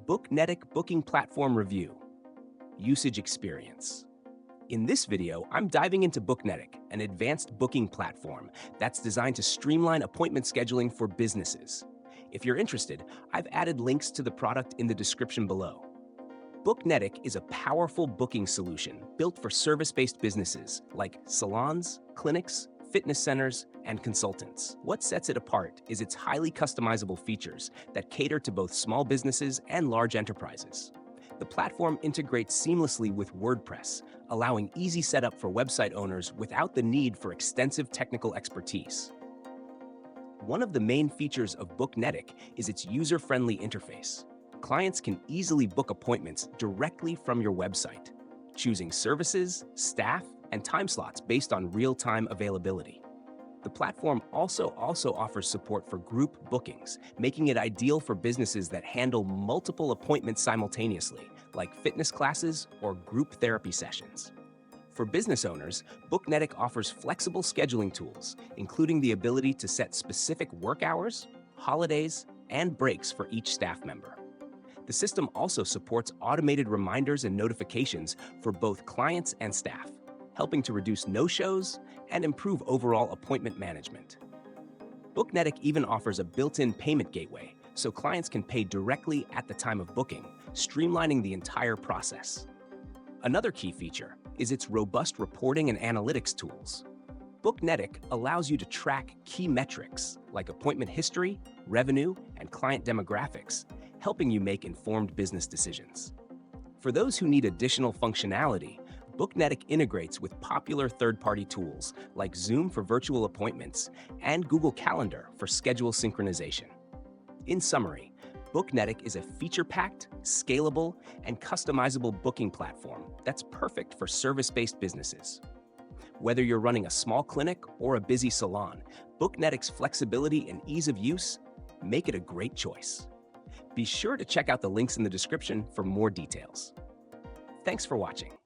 Booknetic Booking Platform Review. Usage Experience. In this video, I'm diving into Booknetic, an advanced booking platform that's designed to streamline appointment scheduling for businesses. If you're interested, I've added links to the product in the description below. Booknetic is a powerful booking solution built for service-based businesses like salons, clinics, fitness centers, and consultants. What sets it apart is its highly customizable features that cater to both small businesses and large enterprises. The platform integrates seamlessly with WordPress, allowing easy setup for website owners without the need for extensive technical expertise. One of the main features of Booknetic is its user-friendly interface. Clients can easily book appointments directly from your website, choosing services, staff, and time slots based on real-time availability. The platform also offers support for group bookings, making it ideal for businesses that handle multiple appointments simultaneously, like fitness classes or group therapy sessions. For business owners, Booknetic offers flexible scheduling tools, including the ability to set specific work hours, holidays, and breaks for each staff member. The system also supports automated reminders and notifications for both clients and staff, helping to reduce no-shows and improve overall appointment management. Booknetic even offers a built-in payment gateway, so clients can pay directly at the time of booking, streamlining the entire process. Another key feature is its robust reporting and analytics tools. Booknetic allows you to track key metrics like appointment history, revenue, and client demographics, helping you make informed business decisions. For those who need additional functionality, Booknetic integrates with popular third-party tools like Zoom for virtual appointments and Google Calendar for schedule synchronization. In summary, Booknetic is a feature-packed, scalable, and customizable booking platform that's perfect for service-based businesses. Whether you're running a small clinic or a busy salon, Booknetic's flexibility and ease of use make it a great choice. Be sure to check out the links in the description for more details. Thanks for watching.